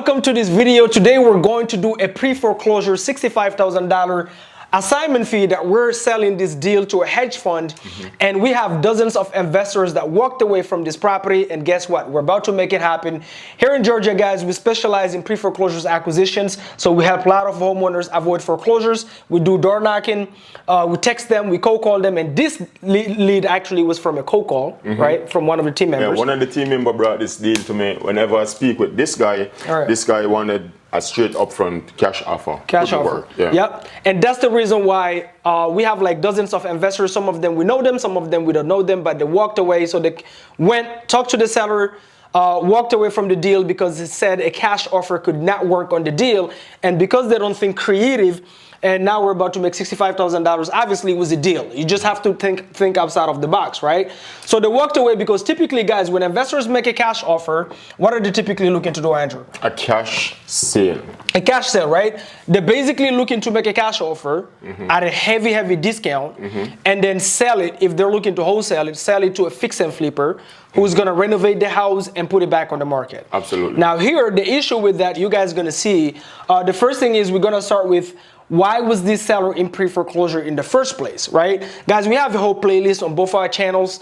welcome to this video. Today we're going to do a pre-foreclosure $65,000 assignment fee that we're selling this deal to a hedge fund. And we have dozens of investors that walked away from this property, and guess what? We're about to make it happen. Here in Georgia, guys, we specialize in pre-foreclosures acquisitions, so we help a lot of homeowners avoid foreclosures. We do door knocking, we text them, we cold call them, and this lead actually was from a cold call, right, from one of the team members. Yeah, one of the team members brought this deal to me. Whenever I speak with this guy, this guy wanted a straight upfront cash offer. Cash offer. Yep. And that's the reason why we have like dozens of investors. Some of them we know them, some of them we don't know them, but they walked away. So they went, talked to the seller, walked away from the deal because it said a cash offer could not work on the deal. And because they don't think creative, and now we're about to make $65,000. Obviously, it was a deal. You just have to think outside of the box, right? So they walked away because typically, guys, when investors make a cash offer, what are they typically looking to do, Andrew? A cash sale. A cash sale, right? They're basically looking to make a cash offer at a heavy discount and then sell it. If they're looking to wholesale it, sell it to a fix and flipper who's going to renovate the house and put it back on the market. Absolutely. Now here, the issue with that, you guys are going to see, the first thing is we're going to start with why was this seller in pre-foreclosure in the first place, right? Guys, we have a whole playlist on both our channels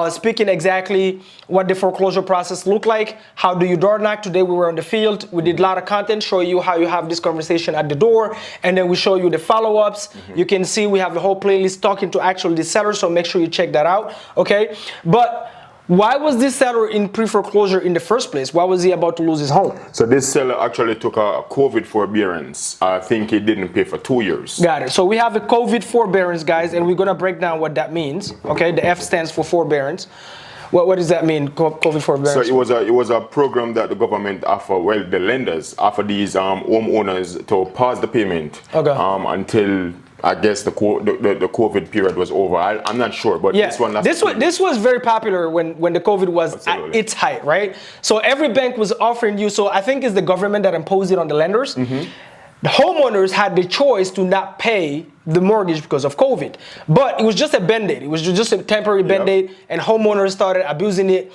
speaking exactly what the foreclosure process looked like. How do you door knock? Today we were on the field. We did a lot of content, show you how you have this conversation at the door, and then we show you the follow-ups. You can see we have a whole playlist talking to actually the seller, so make sure you check that out, okay? But why was this seller in pre-foreclosure in the first place? Why was he about to lose his home? So this seller actually took a COVID forbearance. I think he didn't pay for 2 years. Got it. So we have a COVID forbearance, guys, and we're going to break down what that means. Okay, the F stands for forbearance. What does that mean, COVID forbearance? So it was a program that the government offered, well, the lenders offer these homeowners to pause the payment until I guess the COVID period was over. I'm not sure, but this was very popular when the COVID was at its height, right? So every bank was offering you. So I think it's the government that imposed it on the lenders. The homeowners had the choice to not pay the mortgage because of COVID, but it was just a band-aid. It was just a temporary band-aid, and homeowners started abusing it.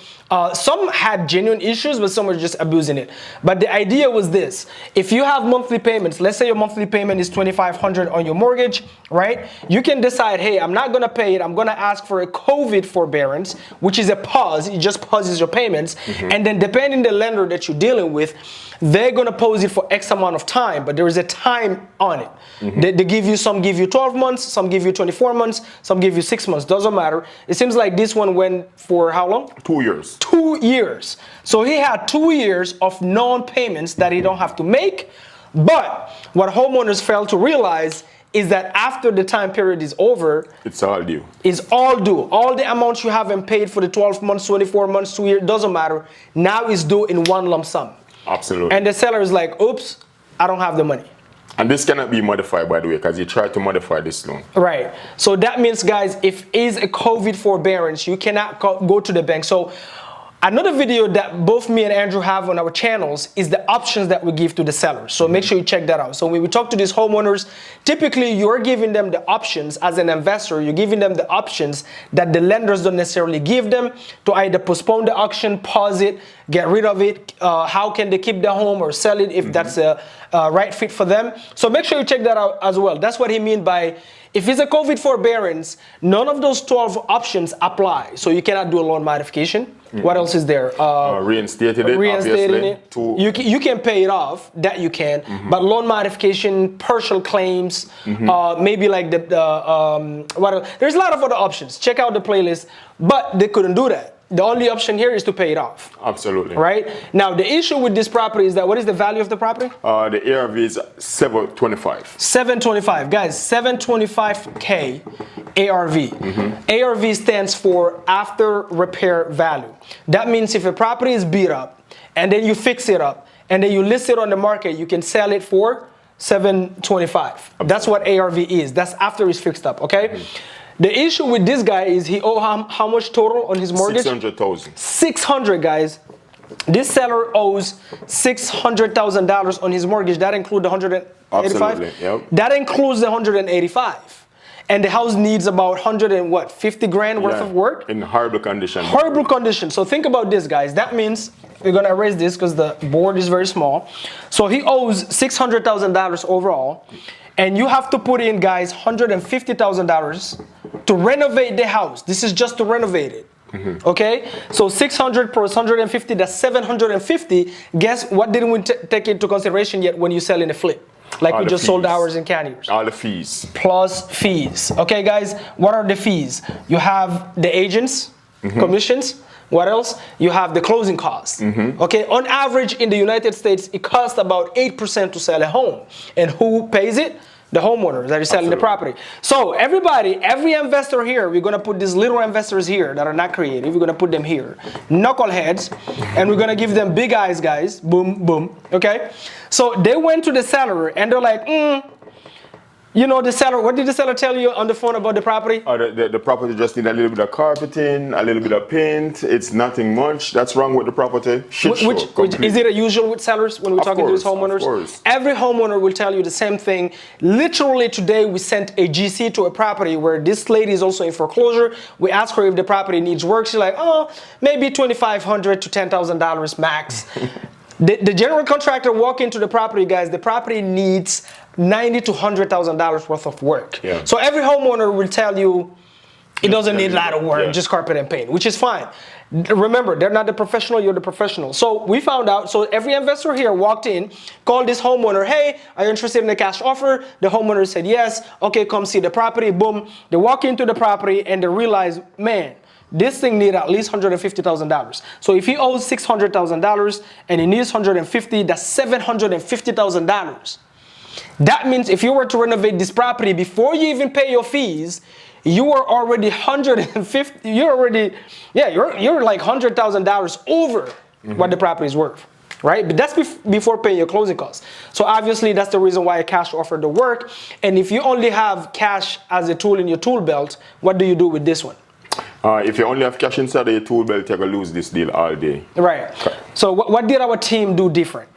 Some had genuine issues, but some were just abusing it. But the idea was this: if you have monthly payments, let's say your monthly payment is $2,500 on your mortgage, right? You can decide, hey, I'm not gonna pay it. I'm gonna ask for a COVID forbearance, which is a pause. It just pauses your payments, and then depending the lender that you're dealing with, they're gonna pause it for X amount of time, but there is a time on it. They give you, some give you 12 months, some give you 24 months, some give you 6 months, doesn't matter. It seems like this one went for how long? 2 years. 2 years. So he had 2 years of non-payments that he don't have to make. But what homeowners fail to realize is that after the time period is over, it's all due. It's all due. All the amounts you haven't paid for the 12 months, 24 months, 2 years, doesn't matter. Now it's due in one lump sum. Absolutely. And the seller is like, oops, I don't have the money. And this cannot be modified, by the way, because you tried to modify this loan. Right. So that means, guys, if it is a COVID forbearance, you cannot go to the bank. So another video that both me and Andrew have on our channels is the options that we give to the sellers. So make sure you check that out. So when we talk to these homeowners, typically you're giving them the options as an investor. You're giving them the options that the lenders don't necessarily give them, to either postpone the auction, pause it, get rid of it. How can they keep the home or sell it if that's a right fit for them? So make sure you check that out as well. That's what he means by, if it's a COVID forbearance, none of those 12 options apply. So you cannot do a loan modification. What else is there? Reinstated it, reinstating it. You can pay it off, that you can. But loan modification, partial claims, maybe like there's a lot of other options. Check out the playlist, but they couldn't do that. The only option here is to pay it off. Absolutely. Right? Now, the issue with this property is that, what is the value of the property? The ARV is $725. $725. Guys, $725K ARV. ARV stands for after repair value. That means if a property is beat up, and then you fix it up, and then you list it on the market, you can sell it for $725. That's what ARV is. That's after it's fixed up, okay? The issue with this guy is he owed how much total on his mortgage? $600,000. $600, guys. This seller owes $600,000 on his mortgage. That includes the $185. Absolutely. Yep. That includes the $185. and the house needs about 150 grand worth of work. In horrible condition. Horrible condition. So think about this, guys. That means we're gonna erase this because the board is very small. So he owes $600,000 overall, and you have to put in, guys, $150,000 to renovate the house. This is just to renovate it. Okay, so 600 plus 150, that's 750. Guess what didn't we take into consideration yet when you sell in a flip? Like we just sold ours in Canyers. All the fees. Plus fees. Okay, guys, what are the fees? You have the agents, commissions. What else? You have the closing costs. Okay, on average in the United States, it costs about 8% to sell a home. And who pays it? The homeowners that are selling the property. So everybody, every investor here, we're gonna put these little investors here that are not creative, we're gonna put them here, knuckleheads, and we're gonna give them big eyes, guys, boom, boom, okay? So they went to the seller and they're like, you know, the seller, what did the seller tell you on the phone about the property? The property just need a little bit of carpeting, a little bit of paint. It's nothing much. That's wrong with the property. Which is it a usual with sellers when we're talking to these homeowners? Of course. Every homeowner will tell you the same thing. Literally today we sent a GC to a property where this lady is also in foreclosure. We asked her if the property needs work. She's like, oh, maybe $2,500 to $10,000 max. The general contractor walk into the property, guys, the property needs $90,000 to $100,000 worth of work. Yeah. So every homeowner will tell you it doesn't need a lot of work, just carpet and paint, which is fine. Remember, they're not the professional, you're the professional. So we found out, so every investor here walked in, called this homeowner, hey, are you interested in a cash offer? The homeowner said yes, okay, come see the property, boom. They walk into the property and they realize, man, this thing needs at least $150,000. So if he owes $600,000 and he needs $150,000, that's $750,000. That means if you were to renovate this property before you even pay your fees, you are already $150,000. You're like $100,000 over what the property is worth, right? But that's before paying your closing costs. So obviously that's the reason why a cash offer don't work. And if you only have cash as a tool in your tool belt, what do you do with this one? If you only have cash inside of your tool belt, you're going to lose this deal all day. Right. Okay. So what did our team do different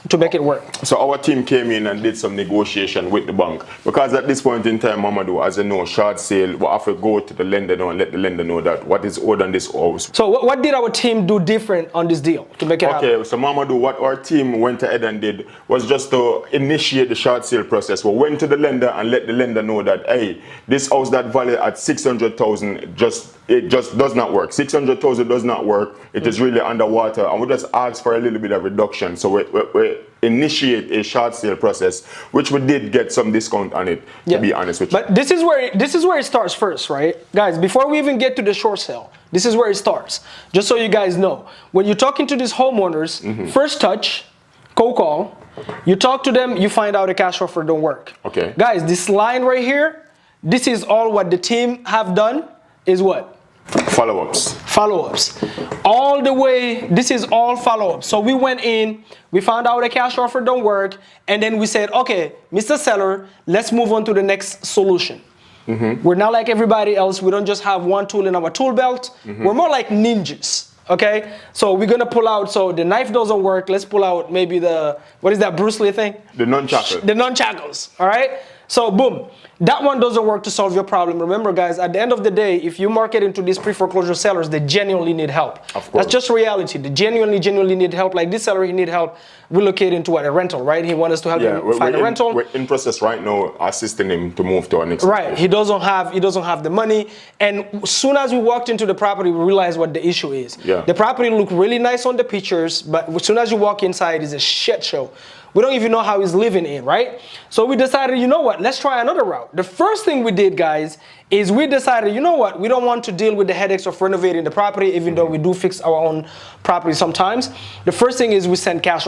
to make it work? So our team came in and did some negotiation with the bank. Because at this point in time, Mamadou, as you know, short sale, we have to go to the lender now and let the lender know that what is owed on this house. So what did our team do different on this deal to make it happen? Okay, so Mamadou, what our team went ahead and did was just to initiate the short sale process. We went to the lender and let the lender know that, hey, this house that valued at $600,000 it just does not work. $600,000 does not work. It is really underwater, and we just ask for a little bit of reduction. So we initiate a short sale process, which we did get some discount on it. To be honest with you. But this is where it starts first, right, guys? Before we even get to the short sale, this is where it starts. Just so you guys know, when you're talking to these homeowners, first touch, cold call. You talk to them, you find out a cash offer don't work. Okay, guys, this line right here, this is all what the team have done. Is what? Follow-ups. Follow-ups. All the way, this is all follow-ups. So we went in, we found out a cash offer don't work, and then we said, okay, Mr. Seller, let's move on to the next solution. We're not like everybody else. We don't just have one tool in our tool belt. We're more like ninjas, okay? So we're gonna pull out, so the knife doesn't work, let's pull out maybe the, what is that Bruce Lee thing? The nunchaku. The nunchakus, all right? So boom, that one doesn't work to solve your problem. Remember, guys, at the end of the day, if you market into these pre-foreclosure sellers, they genuinely need help. Of course. That's just reality. They genuinely need help. Like this seller, he need help relocating to a rental, right? He wants us to help him find a rental. We're in process right now assisting him to move to our next Right. He doesn't have the money. And as soon as we walked into the property, we realized what the issue is. Yeah. The property looked really nice on the pictures, but as soon as you walk inside, it's a shit show. We don't even know how he's living in, right? So we decided, you know what, let's try another route. The first thing we did, guys, is we decided, you know what, we don't want to deal with the headaches of renovating the property, even though we do fix our own property sometimes. The first thing is we send cash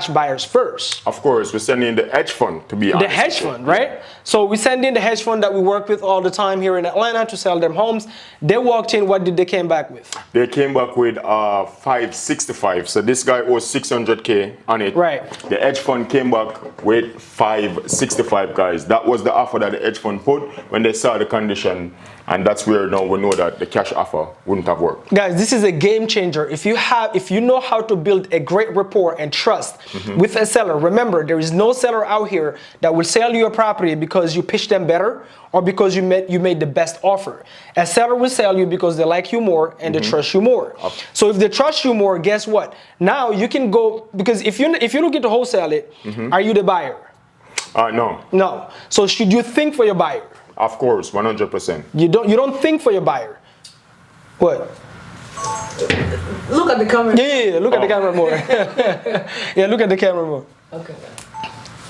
buyers first. Of course, we send in the hedge fund, to be honest. The hedge fund, right? So we send in the hedge fund that we work with all the time here in Atlanta to sell them homes. They walked in, what did they come back with? They came back with 565. So this guy owes 600K on it. Right. The hedge fund came back with 565, guys. That was the offer that the hedge fund put when they saw the condition, and that's where now we know that the cash offer wouldn't have worked. Guys, this is a game changer. If you know how to build a great rapport and trust with a seller, remember, there is no seller out here that will sell you a property because you pitched them better or because you made the best offer. A seller will sell you because they like you more and they trust you more. So if they trust you more, guess what? Now you can go, because if you're looking to wholesale it, are you the buyer? No. No. So should you think for your buyer? Of course, 100%. You don't think for your buyer. What? Look at the camera. Yeah. Look at the camera more. Yeah, look at the camera more. Okay.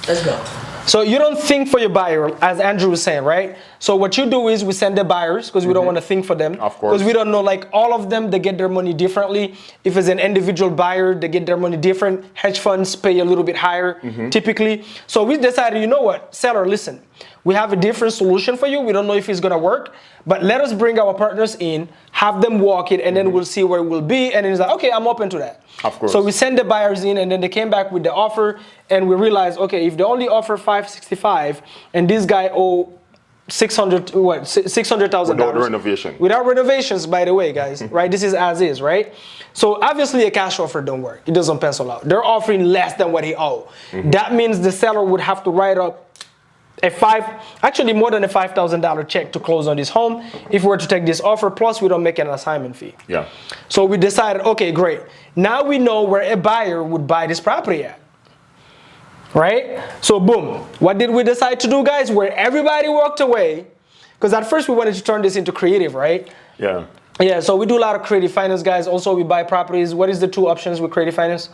Let's go. So you don't think for your buyer, as Andrew was saying, right? So what you do is we send the buyers because we don't want to think for them. Of course. Because we don't know, like all of them, they get their money differently. If it's an individual buyer, they get their money different. Hedge funds pay a little bit higher, typically. So we decided, you know what, seller, listen, we have a different solution for you. We don't know if it's going to work, but let us bring our partners in, have them walk it, and then we'll see where we'll be. And then it's like, okay, I'm open to that. Of course. So we send the buyers in, and then they came back with the offer, and we realized, okay, if they only offer $565, and this guy owe $600,000 without renovation. Without renovations, by the way, guys, right? This is as is, right? So obviously a cash offer don't work. It doesn't pencil out. They're offering less than what he owe. That means the seller would have to write up actually more than a $5,000 check to close on this home if we were to take this offer, plus we don't make an assignment fee. Yeah. So we decided, okay, great. Now we know where a buyer would buy this property at. Right? So boom. What did we decide to do, guys? Where everybody walked away, because at first we wanted to turn this into creative, right? Yeah. Yeah, so we do a lot of creative finance, guys. Also, we buy properties. What is the two options with creative finance?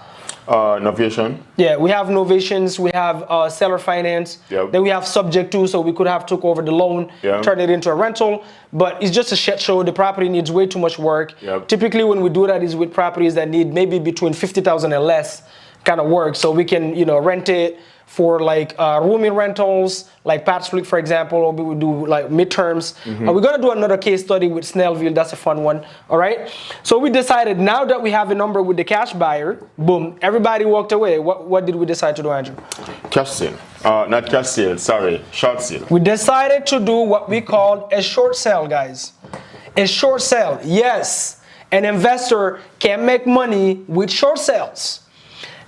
Novation. Yeah, we have novations, we have seller finance, then we have subject to, so we could have took over the loan, turn it into a rental, but it's just a shit show. The property needs way too much work. Typically when we do that is with properties that need maybe between 50,000 and less kind of work, so we can, you know, rent it for like rooming rentals, like Pat Split, for example, or we would do like midterms. We're gonna do another case study with Snellville. That's a fun one. All right. So we decided now that we have a number with the cash buyer, boom, everybody walked away. What did we decide to do, Andrew? Cash sale. Not cash sale. Sorry, short sale. We decided to do what we call a short sale, guys. A short sale. Yes, an investor can make money with short sales.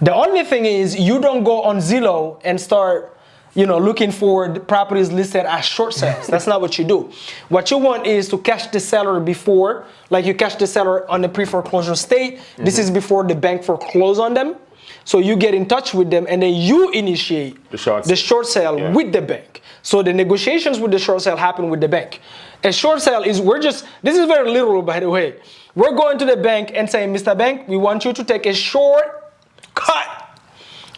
The only thing is you don't go on Zillow and start, you know, looking for the properties listed as short sales. That's not what you do. What you want is to catch the seller before, like you catch the seller on the pre-foreclosure state. This is before the bank foreclose on them. So you get in touch with them and then you initiate the short sale with the bank. So the negotiations with the short sale happen with the bank. A short sale is, this is very literal, by the way. We're going to the bank and saying, Mr. Bank, we want you to take a short cut.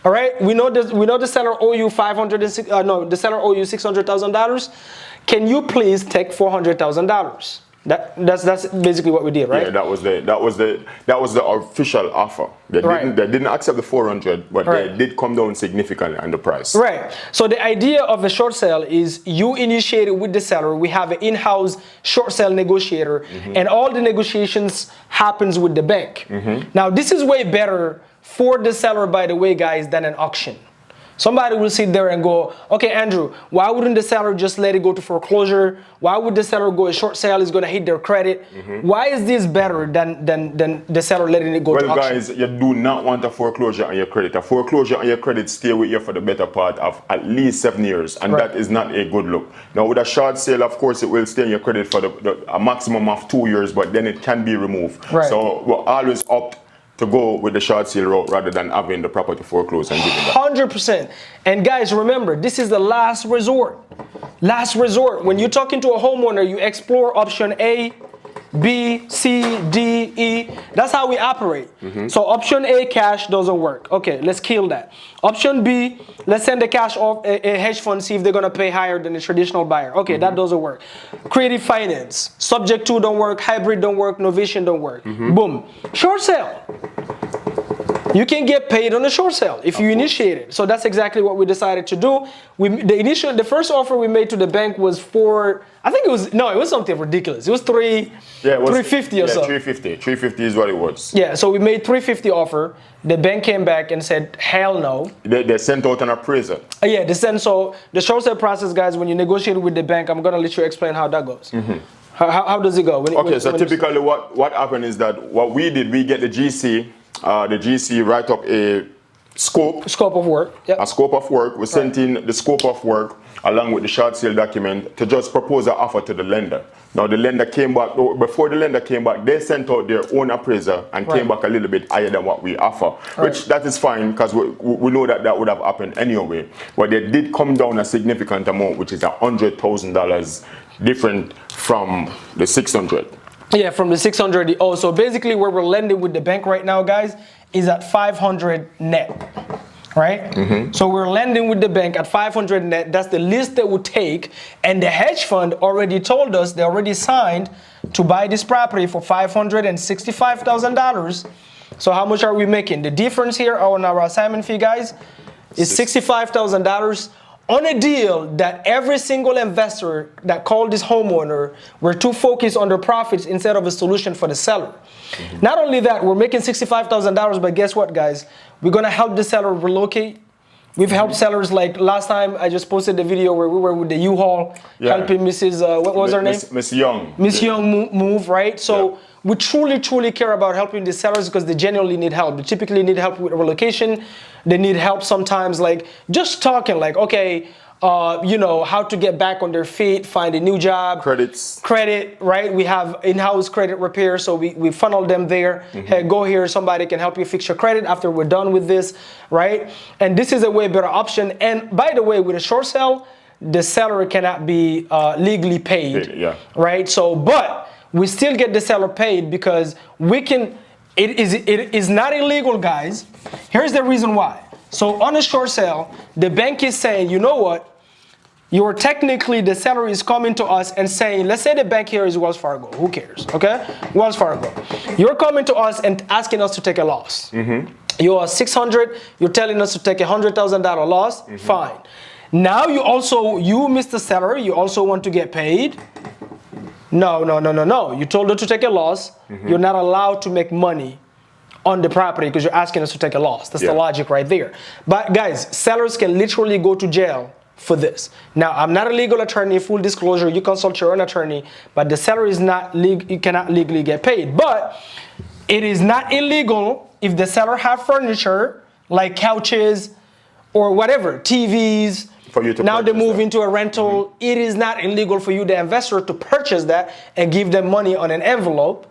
All right. We know the seller owe you the seller owe you $600,000. Can you please take $400,000? That's basically what we did, right? Yeah, that was the official offer. They didn't accept the 400, but they did come down significantly on the price. Right. So the idea of a short sale is you initiate it with the seller. We have an in-house short sale negotiator, and all the negotiations happens with the bank. Now this is way better for the seller, by the way, guys, than an auction. Somebody will sit there and go, okay, Andrew, why wouldn't the seller just let it go to foreclosure? Why would the seller go a short sale is going to hit their credit? Why is this better than the seller letting it go to auction? Well, guys, you do not want a foreclosure on your credit. A foreclosure on your credit stay with you for the better part of at least 7 years, and that is not a good look. Now, with a short sale, of course, it will stay in your credit for a maximum of 2 years, but then it can be removed. So we'll always opt to go with the short sale route rather than having the property foreclosed and giving that. 100%. And guys, remember, this is the last resort. Last resort. When you're talking to a homeowner, you explore option A, B, C, D, E. That's how we operate. So option A, cash, doesn't work. Okay, let's kill that. Option B, let's send the cash off a hedge fund, see if they're gonna pay higher than the traditional buyer. Okay, that doesn't work. Creative finance, subject to don't work, hybrid don't work, novation don't work. Boom. Short sale. you can get paid on the short sale if you initiate it. So that's exactly what we decided to do. The first offer we made to the bank was for, I think it was something ridiculous. It was $350 or so. 350 is what it was. Yeah, so we made $350 offer. The bank came back and said, hell no. They sent out an appraiser. Yeah, they sent, so the short sale process, guys, when you negotiate with the bank, I'm gonna let you explain how that goes. How does it go? So typically what happened is that what we did, we get the GC write up a scope of work. Yep. A scope of work. We sent in the scope of work along with the short sale document to just propose an offer to the lender. Now the lender came back, before the lender came back, they sent out their own appraiser and came back a little bit higher than what we offer, which that is fine because we know that would have happened anyway. But they did come down a significant amount, which is $100,000 different from the 600. Yeah, from the 600. Oh, so basically where we're lending with the bank right now, guys, is at 500 net, right? So we're lending with the bank at 500 net. That's the least they would take. And the hedge fund already told us, they already signed to buy this property for $565,000. So how much are we making? The difference here on our assignment fee, guys, is $65,000 on a deal that every single investor that called this homeowner were too focused on their profits instead of a solution for the seller. Not only that, we're making $65,000, but guess what, guys? We're gonna help the seller relocate. We've helped sellers, like last time I just posted the video where we were with the U-Haul helping Mrs. What was her name? Miss Young. Miss Young move, right? So we truly care about helping the sellers because they genuinely need help. They typically need help with relocation. They need help sometimes, like just talking, like, okay, you know, how to get back on their feet, find a new job. Credit, right? We have in-house credit repair, so we funnel them there. Hey, go here, somebody can help you fix your credit after we're done with this, right? And this is a way better option. And by the way, with a short sale, the seller cannot be legally paid, right? So, but we still get the seller paid because we can, it is not illegal, guys. Here's the reason why. So on a short sale, the bank is saying, you know what? You're technically, the seller is coming to us and saying, let's say the bank here is Wells Fargo. Who cares, okay? Wells Fargo. You're coming to us and asking us to take a loss. You are 600, you're telling us to take $100,000 loss, fine. Now you, Mr. Seller, you also want to get paid? No. You told her to take a loss. You're not allowed to make money on the property because you're asking us to take a loss. That's the logic right there. But guys, sellers can literally go to jail for this. Now, I'm not a legal attorney, full disclosure, you consult your own attorney, but the seller is not you cannot legally get paid. But it is not illegal if the seller have furniture like couches or whatever, TVs. For you to now they move into a rental. It is not illegal for you, the investor, to purchase that and give them money on an envelope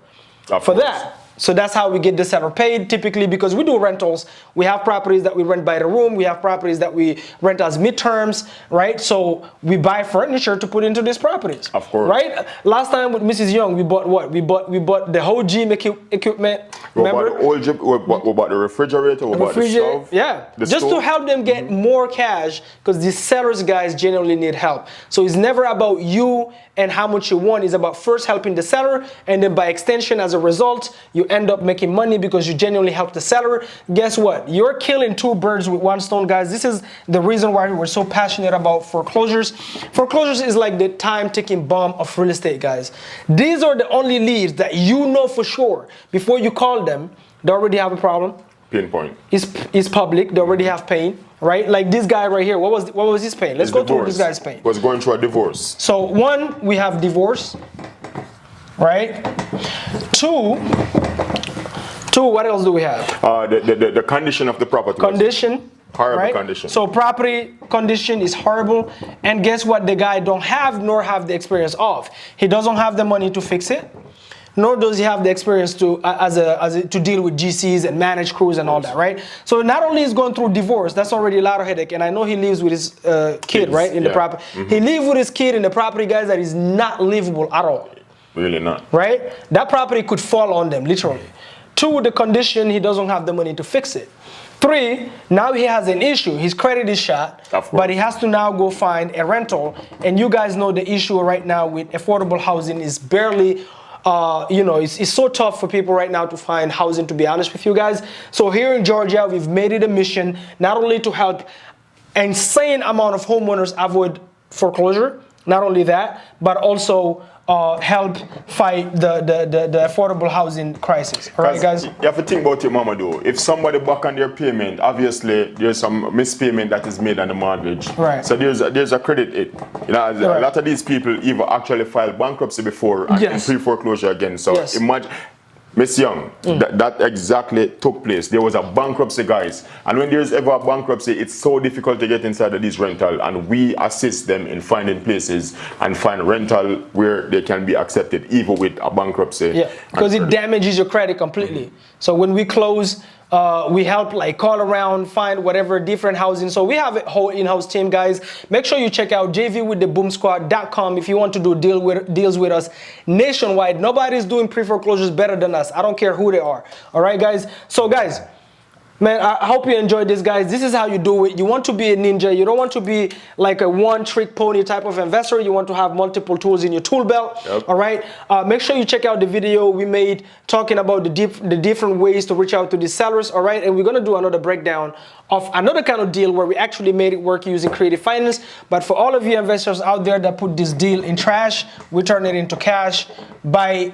for that. So that's how we get the seller paid typically, because we do rentals. We have properties that we rent by the room. We have properties that we rent as midterms, right? So we buy furniture to put into these properties. Of course. Right? Last time with Mrs. Young, we bought what? We bought the whole gym equipment. Remember? We bought the refrigerator, we bought the stove. Yeah. Just to help them get more cash, because these sellers, guys, genuinely need help. So it's never about you and how much you want. It's about first helping the seller, and then by extension, as a result, you end up making money because you genuinely help the seller. Guess what? You're killing two birds with one stone, guys. This is the reason why we're so passionate about foreclosures. Foreclosures is like the time-ticking bomb of real estate, guys. These are the only leads that you know for sure before you call them, they already have a problem. Pinpoint. It's public. They already have pain, right? Like this guy right here. What was his pain? Let's go through this guy's pain. Was going through a divorce. So one, we have divorce, right? Two, what else do we have? The condition of the property. Condition. Horrible condition. So property condition is horrible, and guess what? The guy don't have nor have the experience of. He doesn't have the money to fix it, nor does he have the experience to to deal with GCs and manage crews and all that, right? So not only is going through divorce, that's already a lot of headache, and I know he lives with his kid, right, in the property. He lives with his kid in the property, guys, that is not livable at all. Really not. Right? That property could fall on them, literally. Two, the condition, he doesn't have the money to fix it. Three, now he has an issue. His credit is shot, but he has to now go find a rental. And you guys know the issue right now with affordable housing is barely you know, it's so tough for people right now to find housing, to be honest with you guys. So here in Georgia, we've made it a mission not only to help insane amount of homeowners avoid foreclosure, not only that, but also help fight the affordable housing crisis. All right, guys? You have to think about it, Mama, though. If somebody back on their payment, obviously there's some mispayment that is made on the mortgage. Right. So there's a credit hit. You know, a lot of these people even actually filed bankruptcy before and pre-foreclosure again. So imagine. Miss Young, that exactly took place. There was a bankruptcy, guys. And when there's ever a bankruptcy, it's so difficult to get inside of these rental. And we assist them in finding places and find rental where they can be accepted, even with a bankruptcy. Yeah, because it damages your credit completely. So when we close, we help like call around, find whatever different housing. So we have a whole in-house team, guys. Make sure you check out jvwiththeboomsquad.com if you want to do deals with us nationwide. Nobody's doing pre-foreclosures better than us. I don't care who they are. All right, guys. So guys, man, I hope you enjoyed this, guys. This is how you do it. You want to be a ninja. You don't want to be like a one-trick pony type of investor. You want to have multiple tools in your tool belt. All right. Make sure you check out the video we made talking about the different ways to reach out to the sellers. All right. And we're going to do another breakdown of another kind of deal where we actually made it work using creative finance. But for all of you investors out there that put this deal in trash, we turn it into cash by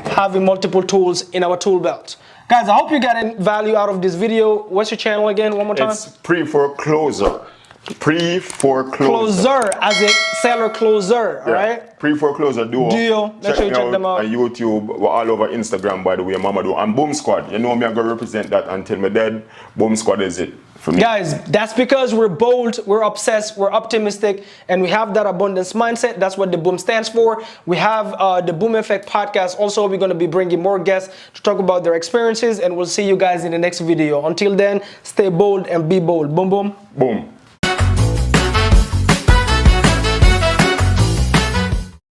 having multiple tools in our tool belt. Guys, I hope you got value out of this video. What's your channel again, one more time? It's Pre-Foreclosure. Pre-Foreclosure. As a seller closer, all right? Pre-Foreclosure Duo. Make sure you check them out. On YouTube, we're all over Instagram, by the way, Mamadou. And Boom Squad. You know me, I'm going to represent that until my dead. Boom Squad is it. For me. Guys, that's because we're bold, we're obsessed, we're optimistic, and we have that abundance mindset. That's what the Boom stands for. We have the Boom Effect podcast. Also, we're going to be bringing more guests to talk about their experiences, and we'll see you guys in the next video. Until then, stay bold and be bold. Boom, boom. Boom.